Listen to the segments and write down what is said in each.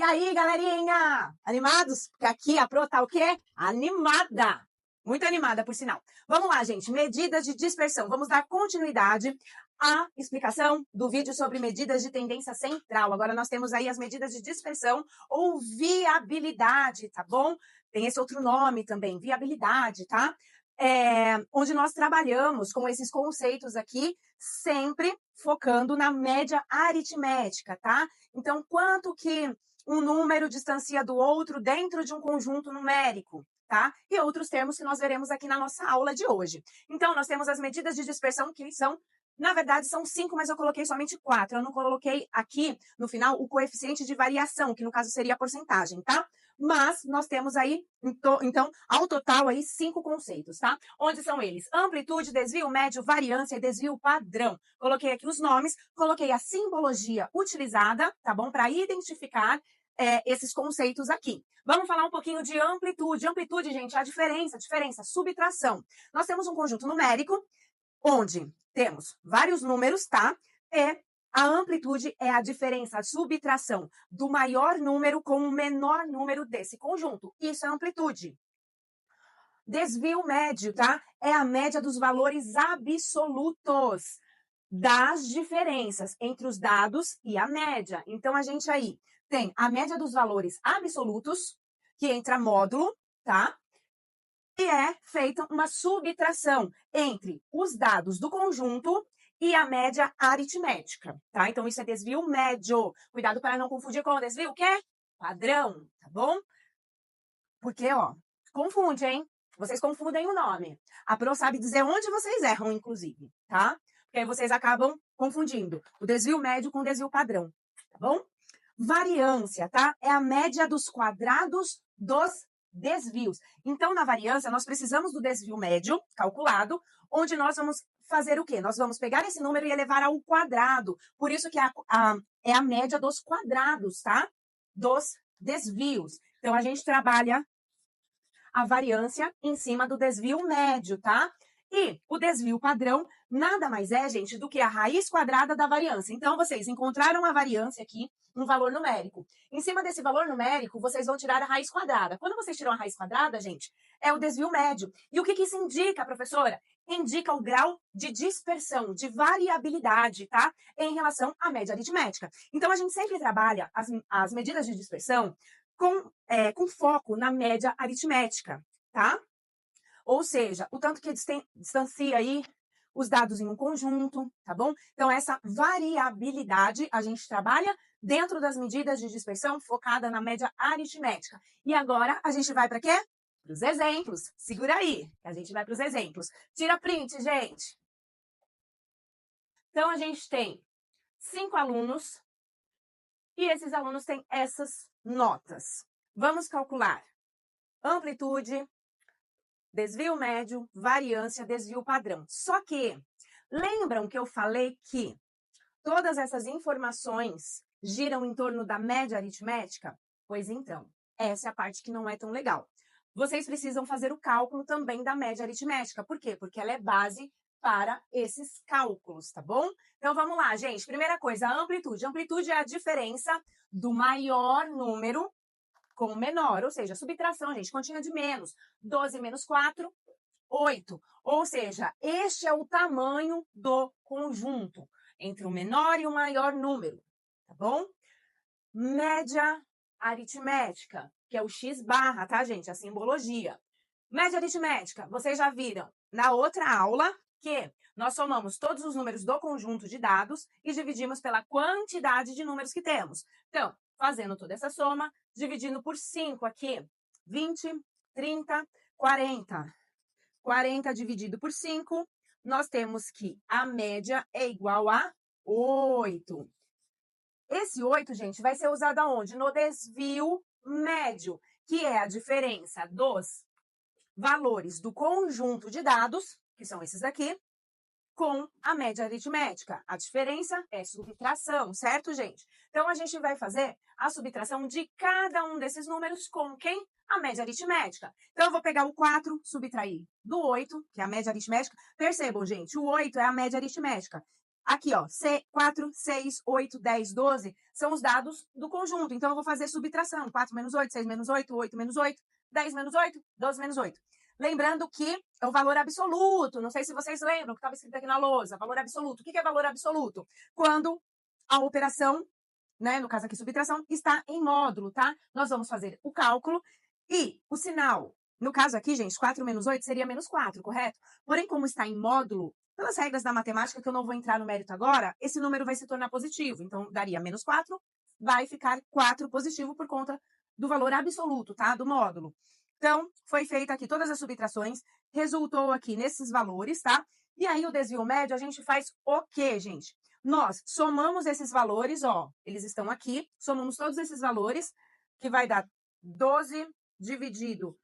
E aí, galerinha? Animados? Porque aqui a Pro tá o quê? Animada! Muito animada, por sinal. Vamos lá, gente. Medidas de dispersão. Vamos dar continuidade à explicação do vídeo sobre medidas de tendência central. Agora nós temos aí as medidas de dispersão ou viabilidade, tá bom? Tem esse outro nome também, viabilidade, tá? Onde nós trabalhamos com esses conceitos aqui, sempre focando na média aritmética, tá? Então, quanto que um número distancia do outro dentro de um conjunto numérico, tá? E outros termos que nós veremos aqui na nossa aula de hoje. Então, nós temos as medidas de dispersão que são, na verdade, são 5, mas eu coloquei somente 4. Eu não coloquei aqui, no final, o coeficiente de variação, que no caso seria a porcentagem, tá? Mas nós temos aí, então, ao total aí, 5 conceitos, tá? Onde são eles? Amplitude, desvio médio, variância e desvio padrão. Coloquei aqui os nomes, coloquei a simbologia utilizada, tá bom? Para identificar esses conceitos aqui. Vamos falar um pouquinho de amplitude. Amplitude, gente, é a diferença, subtração. Nós temos um conjunto numérico, onde temos vários números, tá? E a amplitude é a diferença, a subtração do maior número com o menor número desse conjunto. Isso é amplitude. Desvio médio, tá? É a média dos valores absolutos das diferenças entre os dados e a média. Então, a gente aí tem a média dos valores absolutos, que entra módulo, tá? E é feita uma subtração entre os dados do conjunto e a média aritmética, tá? Então, isso é desvio médio. Cuidado para não confundir com o desvio, o quê? Padrão, tá bom? Porque, ó, confunde, hein? Vocês confundem o nome. A Pro sabe dizer onde vocês erram, inclusive, tá? Porque aí vocês acabam confundindo o desvio médio com o desvio padrão, tá bom? Variância, tá? É a média dos quadrados dos desvios. Então, na variância, nós precisamos do desvio médio, calculado, onde nós vamos fazer o quê? Nós vamos pegar esse número e elevar ao quadrado. Por isso que é a média dos quadrados, tá? Dos desvios. Então, a gente trabalha a variância em cima do desvio médio, tá? E o desvio padrão nada mais é, gente, do que a raiz quadrada da variância. Então, vocês encontraram a variância aqui, um valor numérico. Em cima desse valor numérico, vocês vão tirar a raiz quadrada. Quando vocês tiram a raiz quadrada, gente, é o desvio médio. E o que isso indica, professora? Indica o grau de dispersão, de variabilidade, tá? Em relação à média aritmética. Então, a gente sempre trabalha as medidas de dispersão com foco na média aritmética, tá? Ou seja, o tanto que distancia aí os dados em um conjunto, tá bom? Então, essa variabilidade a gente trabalha dentro das medidas de dispersão focada na média aritmética. E agora, a gente vai para quê? Para os exemplos. Segura aí, que a gente vai para os exemplos. Tira print, gente. Então, a gente tem 5 alunos e esses alunos têm essas notas. Vamos calcular amplitude, desvio médio, variância, desvio padrão. Só que, lembram que eu falei que todas essas informações giram em torno da média aritmética? Pois então, essa é a parte que não é tão legal. Vocês precisam fazer o cálculo também da média aritmética. Por quê? Porque ela é base para esses cálculos, tá bom? Então, vamos lá, gente. Primeira coisa, a amplitude. A amplitude é a diferença do maior número com o menor, ou seja, subtração, gente, continha de menos. 12 menos 4, 8. Ou seja, este é o tamanho do conjunto entre o menor e o maior número, tá bom? Média aritmética, que é o x barra, tá, gente? A simbologia. Média aritmética, vocês já viram na outra aula que nós somamos todos os números do conjunto de dados e dividimos pela quantidade de números que temos. Então, fazendo toda essa soma, dividindo por 5 aqui, 20, 30, 40. 40 dividido por 5, nós temos que a média é igual a 8. Esse 8, gente, vai ser usado aonde? No desvio médio, que é a diferença dos valores do conjunto de dados, que são esses daqui, com a média aritmética. A diferença é subtração, certo, gente? Então, a gente vai fazer a subtração de cada um desses números com quem? A média aritmética. Então, eu vou pegar o 4, subtrair do 8, que é a média aritmética. Percebam, gente, o 8 é a média aritmética. Aqui, ó, 4, 6, 8, 10, 12 são os dados do conjunto. Então, eu vou fazer subtração. 4 menos 8, 6 menos 8, 8 menos 8, 10 menos 8, 12 menos 8. Lembrando que é o valor absoluto. Não sei se vocês lembram que estava escrito aqui na lousa. Valor absoluto. O que é valor absoluto? Quando a operação, né, no caso aqui subtração, está em módulo, tá? Nós vamos fazer o cálculo e o sinal. No caso aqui, gente, 4 menos 8 seria menos 4, correto? Porém, como está em módulo, pelas regras da matemática, que eu não vou entrar no mérito agora, esse número vai se tornar positivo. Então, daria menos 4, vai ficar 4 positivo por conta do valor absoluto, tá? Do módulo. Então, foi feita aqui todas as subtrações, resultou aqui nesses valores, tá? E aí, o desvio médio, a gente faz o quê, gente? Nós somamos esses valores, ó, eles estão aqui, somamos todos esses valores, que vai dar 12 dividido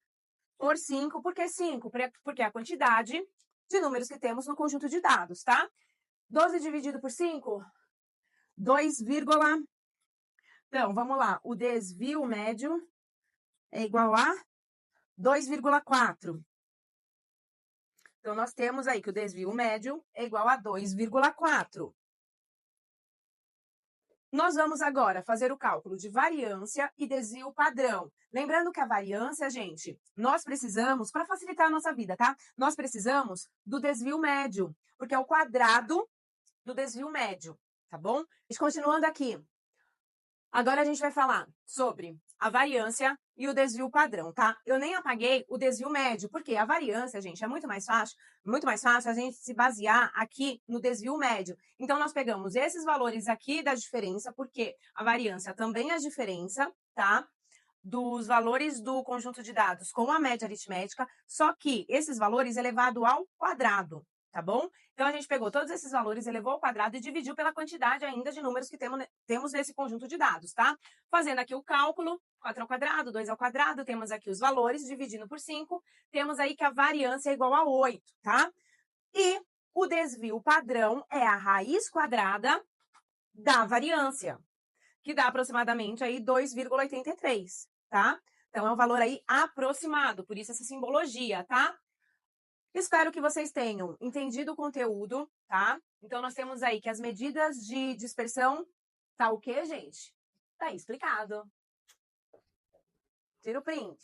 por 5, por que 5? Porque é a quantidade de números que temos no conjunto de dados, tá? 12 dividido por 5, 2, então, vamos lá, o desvio médio é igual a 2,4. Então, nós temos aí que o desvio médio é igual a 2,4. Nós vamos agora fazer o cálculo de variância e desvio padrão. Lembrando que a variância, gente, nós precisamos, para facilitar a nossa vida, tá? Nós precisamos do desvio médio, porque é o quadrado do desvio médio, tá bom? Continuando aqui. Agora a gente vai falar sobre a variância e o desvio padrão, tá? Eu nem apaguei o desvio médio, porque a variância, gente, é muito mais fácil a gente se basear aqui no desvio médio. Então, nós pegamos esses valores aqui da diferença, porque a variância também é a diferença, tá? Dos valores do conjunto de dados com a média aritmética, só que esses valores elevado ao quadrado, tá bom? Então, a gente pegou todos esses valores, elevou ao quadrado e dividiu pela quantidade ainda de números que temos nesse conjunto de dados, tá? Fazendo aqui o cálculo, 4 ao quadrado, 2 ao quadrado, temos aqui os valores, dividindo por 5, temos aí que a variância é igual a 8, tá? E o desvio padrão é a raiz quadrada da variância, que dá aproximadamente aí 2,83, tá? Então, é um valor aí aproximado, por isso essa simbologia, tá? Espero que vocês tenham entendido o conteúdo, tá? Então, nós temos aí que as medidas de dispersão, tá o quê, gente? Tá aí explicado. Tira o print.